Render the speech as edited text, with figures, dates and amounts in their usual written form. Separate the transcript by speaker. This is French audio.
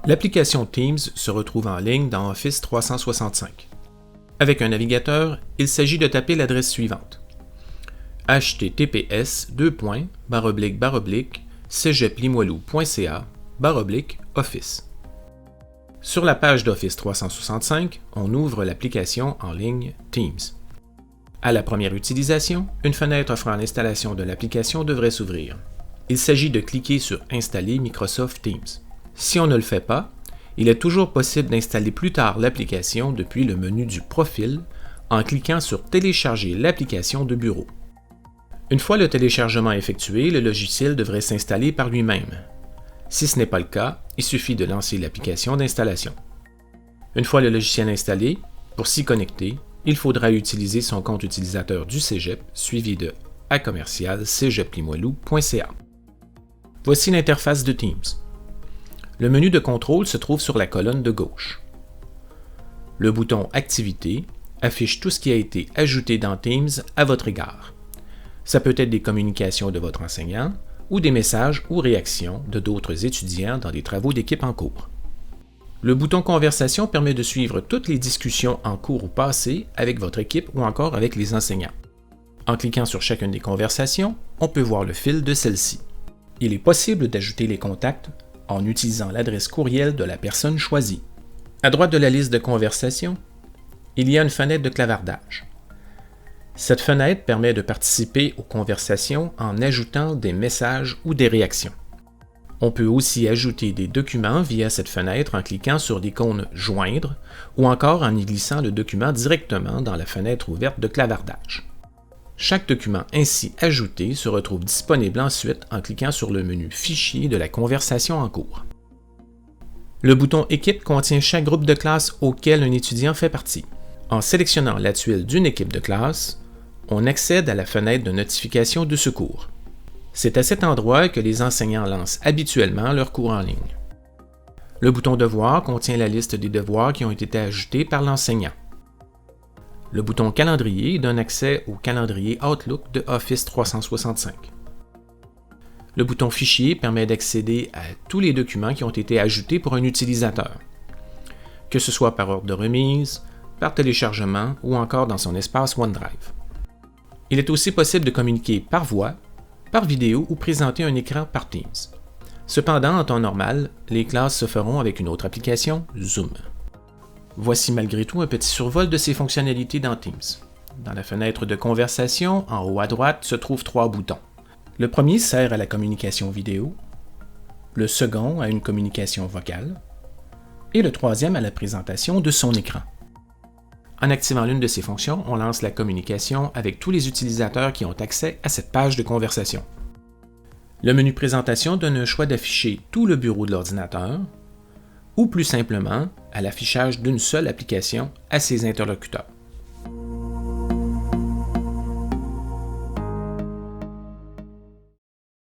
Speaker 1: L'application Teams se retrouve en ligne dans Office 365. Avec un navigateur, il s'agit de taper l'adresse suivante: https://cegeplimoilou.ca/office. Sur la page d'Office 365, on ouvre l'application en ligne Teams. À la première utilisation, une fenêtre offrant l'installation de l'application devrait s'ouvrir. Il s'agit de cliquer sur « Installer Microsoft Teams ». Si on ne le fait pas, il est toujours possible d'installer plus tard l'application depuis le menu du Profil en cliquant sur « Télécharger l'application de bureau ». Une fois le téléchargement effectué, le logiciel devrait s'installer par lui-même. Si ce n'est pas le cas, il suffit de lancer l'application d'installation. Une fois le logiciel installé, pour s'y connecter, il faudra utiliser son compte utilisateur du Cégep suivi de @cegeplimoilou.ca. Voici l'interface de Teams. Le menu de contrôle se trouve sur la colonne de gauche. Le bouton Activités affiche tout ce qui a été ajouté dans Teams à votre égard. Ça peut être des communications de votre enseignant ou des messages ou réactions de d'autres étudiants dans des travaux d'équipe en cours. Le bouton Conversation permet de suivre toutes les discussions en cours ou passées avec votre équipe ou encore avec les enseignants. En cliquant sur chacune des conversations, on peut voir le fil de celle-ci. Il est possible d'ajouter les contacts en utilisant l'adresse courriel de la personne choisie. À droite de la liste de conversations, il y a une fenêtre de clavardage. Cette fenêtre permet de participer aux conversations en ajoutant des messages ou des réactions. On peut aussi ajouter des documents via cette fenêtre en cliquant sur l'icône « Joindre » ou encore en y glissant le document directement dans la fenêtre ouverte de clavardage. Chaque document ainsi ajouté se retrouve disponible ensuite en cliquant sur le menu « Fichier » de la conversation en cours. Le bouton « Équipe » contient chaque groupe de classe auquel un étudiant fait partie. En sélectionnant la tuile d'une équipe de classe, on accède à la fenêtre de notification de secours. C'est à cet endroit que les enseignants lancent habituellement leurs cours en ligne. Le bouton Devoirs contient la liste des devoirs qui ont été ajoutés par l'enseignant. Le bouton Calendrier donne accès au calendrier Outlook de Office 365. Le bouton Fichier permet d'accéder à tous les documents qui ont été ajoutés pour un utilisateur, que ce soit par ordre de remise, par téléchargement ou encore dans son espace OneDrive. Il est aussi possible de communiquer par voix, par vidéo ou présenter un écran par Teams. Cependant, en temps normal, les classes se feront avec une autre application, Zoom. Voici malgré tout un petit survol de ces fonctionnalités dans Teams. Dans la fenêtre de conversation, en haut à droite, se trouvent 3 boutons. Le premier sert à la communication vidéo, le second à une communication vocale, et le troisième à la présentation de son écran. En activant l'une de ces fonctions, on lance la communication avec tous les utilisateurs qui ont accès à cette page de conversation. Le menu Présentation donne un choix d'afficher tout le bureau de l'ordinateur ou plus simplement à l'affichage d'une seule application à ses interlocuteurs.